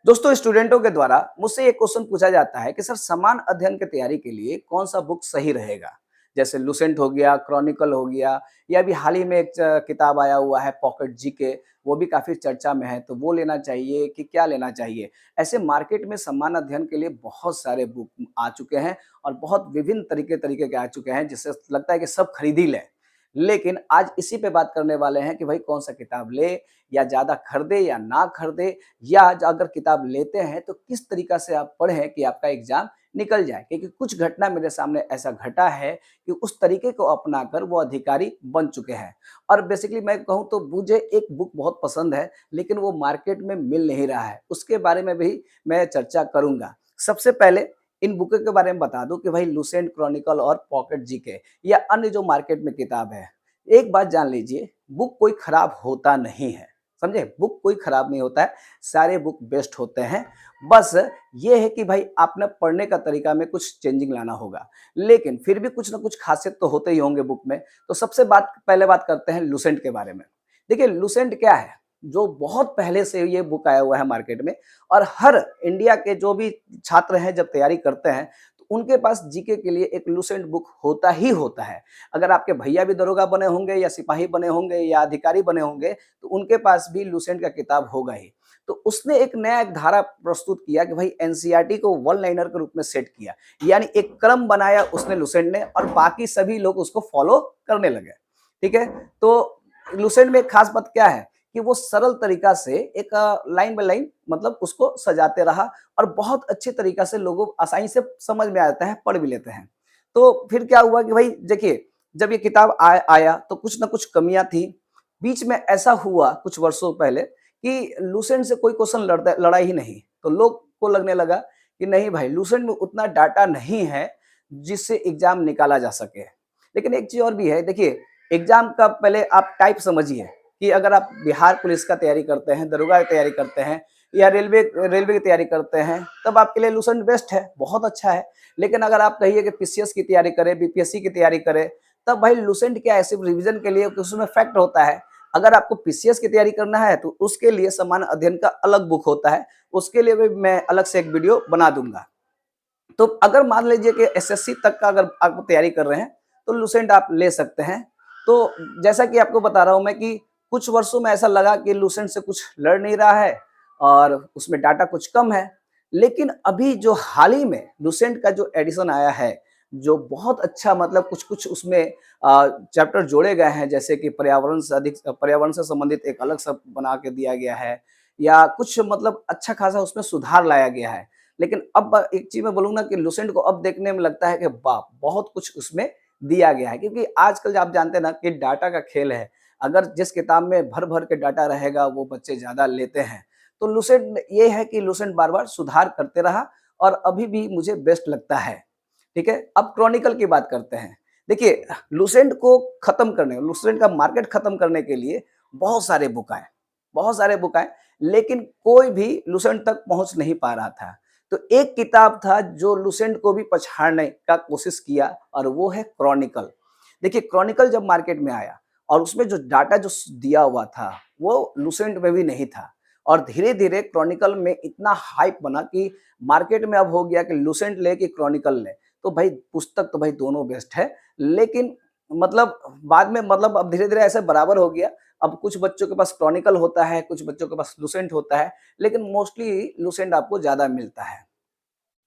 दोस्तों, स्टूडेंटों के द्वारा मुझसे एक क्वेश्चन पूछा जाता है कि सर समान अध्ययन की तैयारी के लिए कौन सा बुक सही रहेगा। जैसे लुसेंट हो गया, क्रॉनिकल हो गया, या अभी हाल ही में एक किताब आया हुआ है पॉकेट जीके, वो भी काफी चर्चा में है, तो वो लेना चाहिए कि क्या लेना चाहिए। ऐसे मार्केट में समान अध्ययन के लिए बहुत सारे बुक आ चुके हैं और बहुत विभिन्न तरीके तरीके के आ चुके हैं, जिससे लगता है कि सब खरीद ही लें। लेकिन आज इसी पे बात करने वाले हैं कि भाई कौन सा किताब ले, या ज्यादा खरीदे या ना खरीदे, या अगर किताब लेते हैं तो किस तरीका से आप पढ़ें कि आपका एग्जाम निकल जाए। क्योंकि कुछ घटना मेरे सामने ऐसा घटा है कि उस तरीके को अपनाकर वो अधिकारी बन चुके हैं। और बेसिकली मैं कहूँ तो मुझे एक बुक बहुत पसंद है, लेकिन वो मार्केट में मिल नहीं रहा है, उसके बारे में भी मैं चर्चा करूंगा। सबसे पहले इन बुकों के बारे में बता दूं कि भाई लुसेंट, क्रॉनिकल और पॉकेट जीके या अन्य जो मार्केट में किताब है, एक बात जान लीजिए, बुक कोई खराब होता नहीं है। समझे? बुक कोई खराब नहीं होता है, सारे बुक बेस्ट होते हैं। बस ये है कि भाई आपने पढ़ने का तरीका में कुछ चेंजिंग लाना होगा। लेकिन फिर भी कुछ ना कुछ खासियत तो होते ही होंगे बुक में। तो सबसे पहले बात करते हैं लुसेंट के बारे में। देखिए लुसेंट क्या है? जो बहुत पहले से ये बुक आया हुआ है मार्केट में, और हर इंडिया के जो भी छात्र हैं जब तैयारी करते हैं, तो उनके पास जीके के लिए एक लुसेंट बुक होता ही होता है। अगर आपके भैया भी दरोगा बने होंगे या सिपाही बने होंगे या अधिकारी बने होंगे, तो उनके पास भी लुसेंट का किताब होगा ही। तो उसने एक नया एक धारा प्रस्तुत किया कि भाई एनसीईआरटी को वन लाइनर के रूप में सेट किया, यानी एक क्रम बनाया उसने लुसेंट ने, और बाकी सभी लोग उसको फॉलो करने लगे। ठीक है? तो लुसेंट में एक खास बात क्या है कि वो सरल तरीका से एक लाइन बाय लाइन मतलब उसको सजाते रहा, और बहुत अच्छे तरीका से लोगों आसानी से समझ में आता है, पढ़ भी लेते हैं। तो फिर क्या हुआ कि भाई देखिए, जब ये किताब आया तो कुछ ना कुछ कमियां थी। बीच में ऐसा हुआ कुछ वर्षों पहले कि लुसेंट से कोई क्वेश्चन लड़ा ही नहीं, तो लोग को लगने लगा कि नहीं भाई, लुसेंट में उतना डाटा नहीं है जिससे एग्जाम निकाला जा सके। लेकिन एक चीज और भी है, देखिए एग्जाम का पहले आप टाइप समझिए कि अगर आप बिहार पुलिस का तैयारी करते हैं, दरोगा की तैयारी करते हैं, या रेलवे रेलवे की तैयारी करते हैं, तब आपके लिए लुसेंट बेस्ट है, बहुत अच्छा है। लेकिन अगर आप कहिए कि पीसीएस की तैयारी करें, बीपीएससी की तैयारी करें, तब भाई लुसेंट क्या है, सिर्फ रिवीजन के लिए, उसमें फैक्ट होता है। अगर आपको पीसीएस की तैयारी करना है तो उसके लिए समान अध्ययन का अलग बुक होता है, उसके लिए भी मैं अलग से एक वीडियो बना दूंगा। तो अगर मान लीजिए कि एसएससी तक का अगर आप तैयारी कर रहे हैं, तो लुसेंट आप ले सकते हैं। तो जैसा कि आपको बता रहा हूं मैं कि कुछ वर्षों में ऐसा लगा कि लुसेंट से कुछ लड़ नहीं रहा है और उसमें डाटा कुछ कम है। लेकिन अभी जो हाल ही में लुसेंट का जो एडिशन आया है, जो बहुत अच्छा, मतलब कुछ कुछ उसमें चैप्टर जोड़े गए हैं, जैसे कि पर्यावरण से संबंधित एक अलग सब बना के दिया गया है, या कुछ मतलब अच्छा खासा उसमें सुधार लाया गया है। लेकिन अब एक चीज मैं बोलूंगा कि लुसेंट को अब देखने में लगता है कि वाह, बहुत कुछ उसमें दिया गया है। क्योंकि आजकल आप जानते हैं ना कि डाटा का खेल है। अगर जिस किताब में भर भर के डाटा रहेगा वो बच्चे ज्यादा लेते हैं। तो लुसेंट ये है कि लुसेंट बार बार सुधार करते रहा, और अभी भी मुझे बेस्ट लगता है। ठीक है? अब क्रॉनिकल की बात करते हैं। देखिए लुसेंट को खत्म करने, लुसेंट का मार्केट खत्म करने के लिए बहुत सारे बुक आए, बहुत सारे बुक आए, लेकिन कोई भी लुसेंट तक पहुंच नहीं पा रहा था। तो एक किताब था जो लुसेंट को भी पछाड़ने का कोशिश किया, और वो है क्रॉनिकल। देखिए क्रॉनिकल जब मार्केट में आया, और उसमें जो डाटा जो दिया हुआ था वो लुसेंट में भी नहीं था, और धीरे धीरे क्रॉनिकल में इतना हाइप बना कि मार्केट में अब हो गया कि लुसेंट ले कि क्रॉनिकल ले। तो भाई पुस्तक तो भाई दोनों बेस्ट है, लेकिन मतलब बाद में मतलब अब धीरे धीरे ऐसे बराबर हो गया। अब कुछ बच्चों के पास क्रॉनिकल होता है, कुछ बच्चों के पास लुसेंट होता है, लेकिन मोस्टली लुसेंट आपको ज्यादा मिलता है।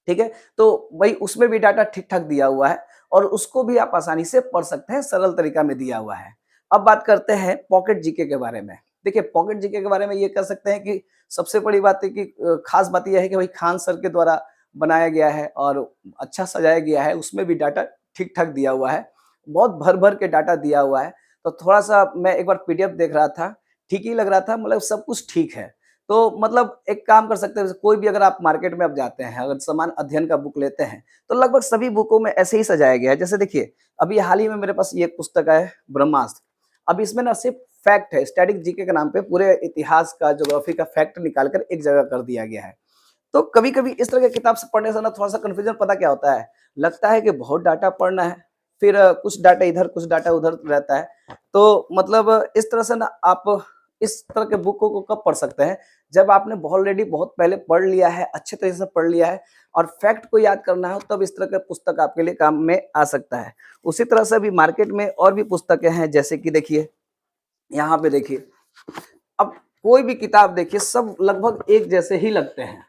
ठीक है? तो भाई उसमें भी डाटा ठीक-ठाक दिया हुआ है, और उसको भी आप आसानी से पढ़ सकते हैं, सरल तरीका में दिया हुआ है। अब बात करते हैं पॉकेट जीके के बारे में। देखिए पॉकेट जीके के बारे में ये कह सकते हैं कि सबसे बड़ी बात है कि खास बात ये है कि भाई खान सर के द्वारा बनाया गया है और अच्छा सजाया गया है, उसमें भी डाटा ठीक-ठाक दिया हुआ है। बहुत भर-भर के डाटा दिया हुआ है। तो थोड़ा-सा मैं एक बार पीडीएफ देख रहा था, ठीक ही लग रहा था, मतलब सब कुछ ठीक है। तो मतलब एक काम कर सकते हैं, जैसे कोई भी अगर आप मार्केट में अब जाते हैं, अगर समान अध्ययन का बुक लेते हैं, तो लगभग सभी बुकों में ऐसे ही सजाया गया है। जैसे देखिए, अभी हाल ही में मेरे पास ये पुस्तक है ब्रह्मास्त्र। अब इसमें ना सिर्फ फैक्ट है, स्टैटिक जीके के नाम पे पूरे इतिहास का, ज्योग्राफी का फैक्ट निकाल कर एक जगह कर दिया गया है। तो कभी-कभी इस तरह की किताब से पढ़ने से ना थोड़ा-सा कन्फ्यूजन पता क्या होता है? लगता है कि बहुत डाटा पढ़ना है, फिर कुछ डाटा इधर, कुछ डाटा उधर रहता है। तो मतलब इस तरह से ना आप इस तरह के बुकों को कब पढ़ सकते हैं, जब आपने ऑलरेडी बहुत पहले पढ़ लिया है, अच्छे तरीके से पढ़ लिया है और फैक्ट को याद करना हो, तब इस तरह का पुस्तक आपके लिए काम में आ सकता है। उसी तरह से अभी मार्केट में और भी पुस्तकें हैं, जैसे कि देखिए, यहाँ पे देखिए, अब कोई भी किताब देखिए, सब लगभग एक जैसे ही लगते हैं।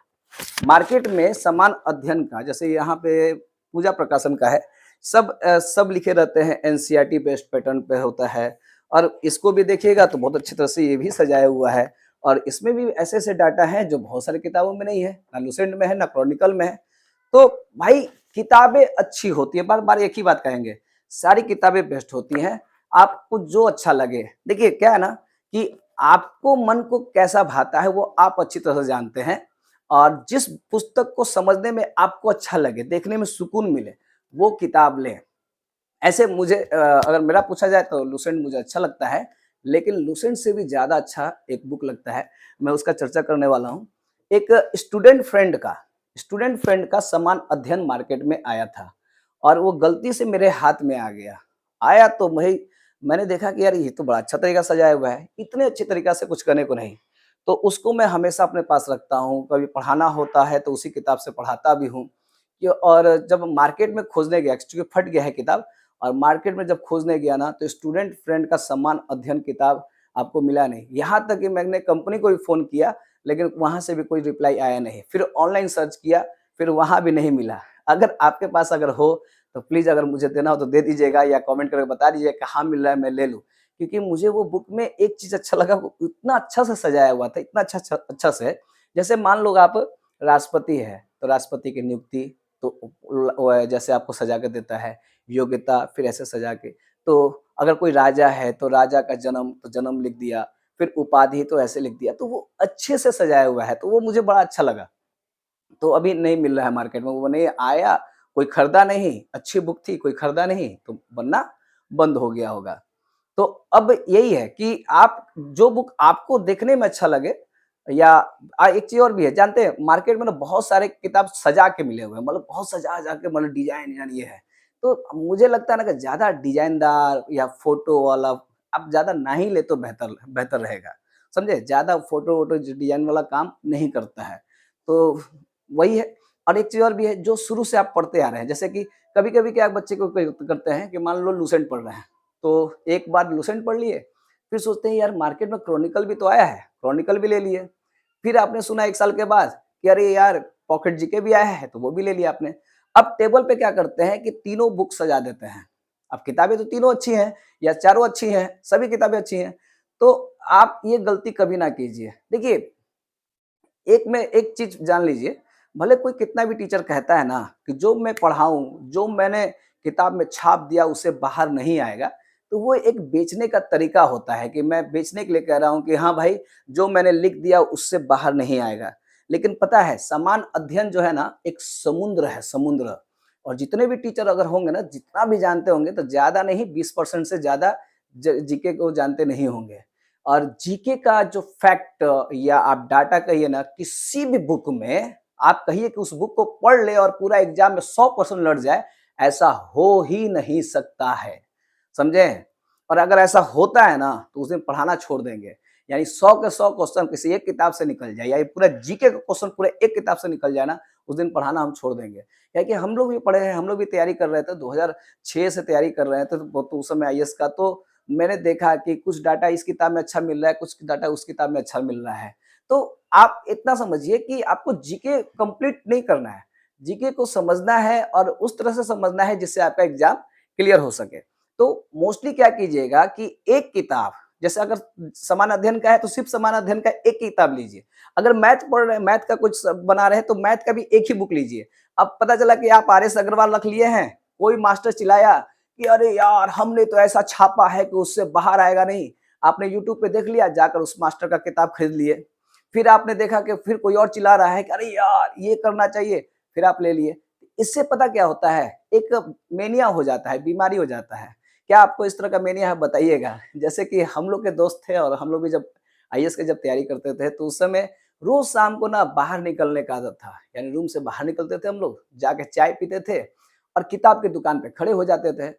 मार्केट में समान अध्ययन का, जैसे यहाँ पे पूजा प्रकाशन का है, सब लिखे रहते हैं, एनसीईआरटी बेस्ड पैटर्न पे होता है। और इसको भी देखिएगा तो बहुत अच्छी तरह से ये भी सजाया हुआ है, और इसमें भी ऐसे-ऐसे डाटा हैं जो बहुत सारी किताबों में नहीं है, ना लुसेंट में है, ना क्रॉनिकल में है। तो भाई किताबें अच्छी होती है, बार-बार एक ही बात कहेंगे, सारी किताबें बेस्ट होती हैं, आपको जो अच्छा लगे। देखिए क्या है ना कि आपको मन को कैसा भाता है वो आप अच्छी तरह से जानते हैं, और जिस पुस्तक को समझने में आपको अच्छा लगे, देखने में सुकून मिले, वो किताब लें। ऐसे मुझे अगर मेरा पूछा जाए तो लुसेंट मुझे अच्छा लगता है, लेकिन लुसेंट से भी ज़्यादा अच्छा एक बुक लगता है, मैं उसका चर्चा करने वाला हूँ। एक स्टूडेंट फ्रेंड का समान अध्ययन मार्केट में आया था, और वो गलती से मेरे हाथ में आ गया। आया तो मैंने देखा कि यार ये तो बड़ा अच्छा तरीका सजाया हुआ है, इतने अच्छे तरीका से कुछ करने को नहीं। तो उसको मैं हमेशा अपने पास रखता हूँ, कभी पढ़ाना होता है तो उसी किताब से पढ़ाता भी हूँ। और जब मार्केट में खोजने गया, चूँकि फट गया है किताब, और मार्केट में जब खोजने गया ना, तो स्टूडेंट फ्रेंड का समान अध्ययन किताब आपको मिला नहीं। यहाँ तक कि मैंने कंपनी को भी फ़ोन किया, लेकिन वहाँ से भी कोई रिप्लाई आया नहीं। फिर ऑनलाइन सर्च किया, फिर वहाँ भी नहीं मिला। अगर आपके पास अगर हो, तो प्लीज़ अगर मुझे देना हो तो दे दीजिएगा, या कमेंट करके बता दीजिएगा कहाँ मिल रहा है, मैं ले लूँ। क्योंकि मुझे वो बुक में एक चीज़ अच्छा लगा, वो इतना अच्छा से सजाया हुआ था, इतना अच्छा से, जैसे मान लो आप राष्ट्रपति है, तो राष्ट्रपति की नियुक्ति, तो जैसे आपको सजा के देता है, योग्यता फिर ऐसे सजा के। तो अगर कोई राजा है तो राजा का जन्म, तो जन्म लिख दिया, फिर उपाधि तो ऐसे लिख दिया, तो वो अच्छे से सजाया हुआ है, तो वो मुझे बड़ा अच्छा लगा। तो अभी नहीं मिल रहा है मार्केट में, वो नहीं आया, कोई खरीदा नहीं, अच्छी बुक थी, कोई खरीदा नहीं, तो बनना बंद हो गया होगा। तो अब यही है कि आप जो बुक आपको देखने में अच्छा लगे, या एक चीज़ और भी है, जानते हैं मार्केट में ना बहुत सारे किताब सजा के मिले हुए हैं, मतलब बहुत सजा-सजा के, मतलब डिज़ाइन ये है। तो मुझे लगता है ना कि ज़्यादा डिज़ाइनदार या फ़ोटो वाला आप ज़्यादा ना ही ले तो बेहतर बेहतर रहेगा, समझे? ज़्यादा फ़ोटो-वोटो डिज़ाइन वाला काम नहीं करता है। तो वही है। और एक चीज़ और भी है, जो शुरू से आप पढ़ते आ रहे हैं, जैसे कि कभी-कभी क्या बच्चे को करते हैं कि मान लो लुसेंट पढ़ रहे हैं, तो एक बार लुसेंट पढ़ लिए, फिर सोचते हैं यार मार्केट में क्रॉनिकल भी तो आया है, क्रॉनिकल भी ले लिए। फिर आपने सुना 1 साल के बाद कि अरे यार पॉकेट जीके भी आया है, तो वो भी ले लिया आपने। अब टेबल पे क्या करते हैं कि तीनों बुक सजा देते हैं। अब किताबें तो तीनों अच्छी हैं, या चारों अच्छी हैं, सभी किताबें अच्छी हैं, तो आप ये गलती कभी ना कीजिए। देखिए, एक चीज़ जान लीजिए, भले कोई कितना भी टीचर कहता है ना कि जो मैं पढ़ाऊँ, जो मैंने किताब में छाप दिया उससे बाहर नहीं आएगा, तो वो एक बेचने का तरीका होता है कि मैं बेचने के लिए कह रहा हूँ कि हाँ भाई, जो मैंने लिख दिया उससे बाहर नहीं आएगा। लेकिन पता है समान अध्ययन जो है ना, एक समुद्र है, समुद्र। और जितने भी टीचर अगर होंगे ना, जितना भी जानते होंगे, तो ज़्यादा नहीं 20% से ज़्यादा जीके को जानते नहीं होंगे। और जीके का जो फैक्ट, या आप डाटा कहिए ना, किसी भी बुक में आप कहिए कि उस बुक को पढ़ ले और पूरा एग्जाम में 100% लड़ जाए, ऐसा हो ही नहीं सकता है, समझे? और अगर ऐसा होता है ना, तो उस दिन पढ़ाना छोड़ देंगे। यानी 100 के 100 क्वेश्चन किसी एक किताब से निकल जाए, या ये पूरा जीके का क्वेश्चन पूरे एक किताब से निकल जाए ना, उस दिन पढ़ाना हम छोड़ देंगे। क्या कि हम लोग भी पढ़े हैं, हम लोग भी तैयारी कर रहे थे, 2006 से तैयारी कर रहे थे, तो उस समय आईएएस का, तो मैंने देखा कि कुछ डाटा इस किताब में अच्छा मिल रहा है, कुछ डाटा उस किताब में अच्छा मिल रहा है। तो आप इतना समझिए कि आपको जीके कंप्लीट नहीं करना है, जीके को समझना है और उस तरह से समझना है जिससे आपका एग्जाम क्लियर हो सके। तो मोस्टली क्या कीजिएगा कि एक किताब, जैसे अगर समान अध्ययन का है तो सिर्फ समान अध्ययन का एक किताब लीजिए। अगर मैथ पढ़ रहे हैं, मैथ का कुछ बना रहे हैं, तो मैथ का भी एक ही बुक लीजिए। अब पता चला कि आप आर एस अग्रवाल रख लिए हैं, कोई मास्टर चिल्लाया कि अरे यार हमने तो ऐसा छापा है कि उससे बाहर आएगा नहीं। आपने यूट्यूब पे देख लिया, जाकर उस मास्टर का किताब खरीद लिए। फिर आपने देखा कि फिर कोई और चिल्ला रहा है कि अरे यार ये करना चाहिए, फिर आप ले लिए। इससे पता क्या होता है, एक मेनिया हो जाता है, बीमारी हो जाता है। क्या आपको इस तरह का मेनिया है, बताइएगा? जैसे कि हम लोग के दोस्त थे, और हम लोग भी जब आईएएस की जब तैयारी करते थे, तो उस समय रोज शाम को ना बाहर निकलने का आदत था। यानी रूम से बाहर निकलते थे हम लोग, जाके चाय पीते थे और किताब की दुकान पे खड़े हो जाते थे।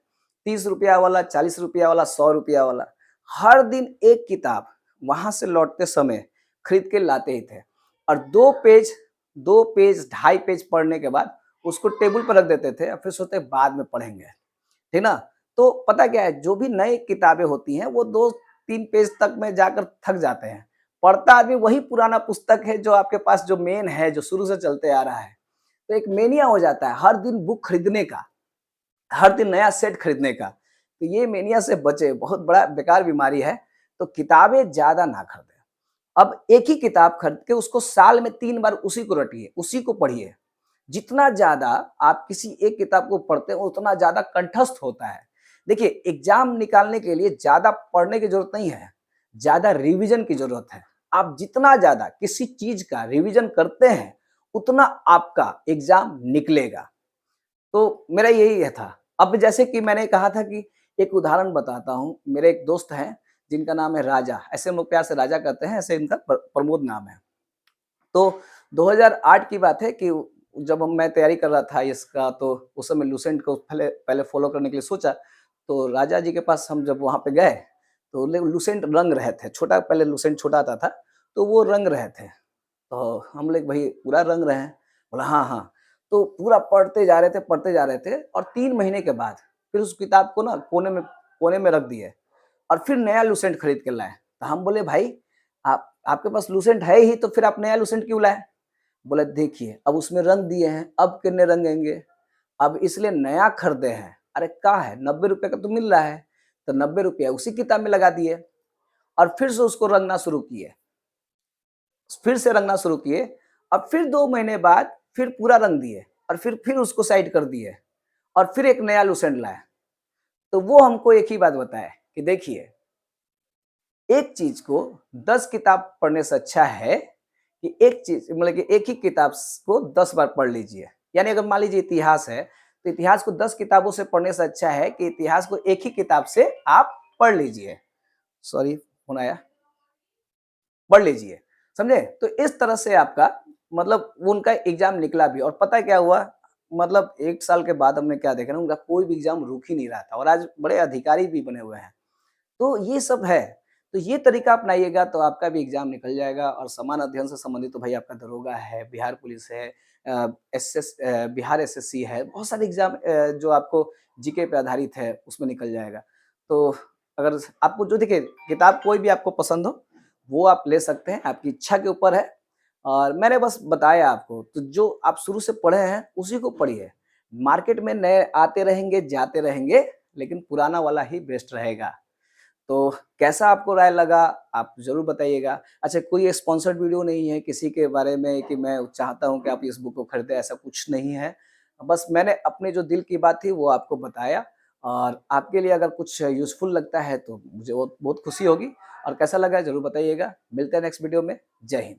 30 रुपया वाला, 40 रुपया वाला, 100 रुपया वाला, हर दिन एक किताब। वहाँ से लौटते समय खरीद के लाते ही थे और 2 पेज, 2.5 पेज पढ़ने के बाद उसको टेबल पर रख देते थे और फिर सोचते बाद में पढ़ेंगे, ठीक ना? तो पता क्या है, जो भी नई किताबें होती हैं वो 2-3 पेज तक में जाकर थक जाते हैं। पढ़ता आदमी वही पुराना पुस्तक है जो आपके पास जो मेन है, जो शुरू से चलते आ रहा है। तो एक मेनिया हो जाता है हर दिन बुक खरीदने का, हर दिन नया सेट खरीदने का। तो ये मेनिया से बचे, बहुत बड़ा बेकार बीमारी है। तो किताबें ज़्यादा ना खरीदें। अब एक ही किताब खरीद के उसको साल में 3 बार उसी को रटिए, उसी को पढ़िए। जितना ज़्यादा आप किसी एक किताब को पढ़ते हो उतना ज़्यादा कंठस्थ होता है। देखिए एग्ज़ाम निकालने के लिए ज़्यादा पढ़ने की ज़रूरत नहीं है, ज़्यादा रिवीजन की ज़रूरत है। आप जितना ज़्यादा किसी चीज़ का रिवीजन करते हैं, उतना आपका एग्ज़ाम निकलेगा। तो मेरा यही है था। अब जैसे कि मैंने कहा था कि एक उदाहरण बताता हूँ, मेरे एक दोस्त हैं जिनका नाम है राजा, ऐसे हम लोग प्यार से राजा कहते हैं, ऐसे इनका प्रमोद नाम है। तो 2008 की बात है कि जब मैं तैयारी कर रहा था इसका, तो उस समय लूसेंट को पहले पहले फ़ॉलो करने के लिए सोचा, तो राजा जी के पास हम जब वहाँ पे गए, तो लूसेंट रंग रहे थे, छोटा पहले लूसेंट छोटा आता था, तो वो रंग रहे थे। तो हम लोग भई पूरा रंग रहे हैं? बोला हाँ, हाँ। तो पूरा पढ़ते जा रहे थे और 3 महीने के बाद फिर उस किताब को ना कोने में रख दिए और फिर नया लूसेंट खरीद के लाए। तो हम बोले भाई आप आपके पास लूसेंट है ही तो फिर आप नया लूसेंट क्यों लाए? बोले देखिए अब उसमें रंग दिए हैं, अब कितने रंगेंगे? अब इसलिए नया खरीदे हैं। अरे का है, ₹90 का तो मिल रहा है, तो ₹90 उसी किताब में लगा दिए और फिर से उसको रंगना शुरू किए। फिर से रंगना शुरू किए और फिर 2 महीने बाद फिर पूरा रंग दिए और फिर उसको साइड कर दिए और फिर एक नया लूसेंट लाए। तो वो हमको एक ही बात बताए कि देखिए, एक चीज़ को 10 किताब पढ़ने से अच्छा है कि एक चीज़ मतलब कि एक ही किताब को 10 बार पढ़ लीजिए। यानी अगर मान लीजिए इतिहास है, तो इतिहास को 10 किताबों से पढ़ने से अच्छा है कि इतिहास को एक ही किताब से आप पढ़ लीजिए। सॉरी, फ़ोन आया। पढ़ लीजिए, समझे? तो इस तरह से आपका मतलब वो उनका एग्ज़ाम निकला भी और पता है क्या हुआ? मतलब 1 साल के बाद हमने क्या देखा ना, उनका कोई भी एग्ज़ाम रुक ही नहीं रहा था और आज बड़े अधिकारी भी बने हुए हैं। तो ये सब है। तो ये तरीका अपनाइएगा तो आपका भी एग्ज़ाम निकल जाएगा और समान अध्ययन से संबंधित तो भाई आपका दरोगा है, बिहार पुलिस है, बिहार एसएससी है, बहुत सारे एग्ज़ाम जो आपको जीके पे आधारित है, उसमें निकल जाएगा। तो अगर आपको जो देखिए किताब कोई भी आपको पसंद हो, वो आप ले सकते हैं, आपकी इच्छा के ऊपर है और मैंने बस बताया आपको, तो जो आप शुरू से पढ़े हैं, उसी को पढ़िए। मार्केट में नए आते रहेंगे, जाते रहेंगे, लेकिन पुराना वाला ही बेस्ट रहेगा। तो कैसा आपको राय लगा आप ज़रूर बताइएगा। अच्छा कोई स्पॉन्सर्ड वीडियो नहीं है किसी के बारे में कि मैं चाहता हूँ कि आप इस बुक को खरीदें, ऐसा कुछ नहीं है। बस मैंने अपने जो दिल की बात थी वो आपको बताया और आपके लिए अगर कुछ यूज़फुल लगता है तो मुझे बहुत बहुत खुशी होगी और कैसा लगा ज़रूर बताइएगा। मिलते हैं नेक्स्ट वीडियो में। जय हिंद।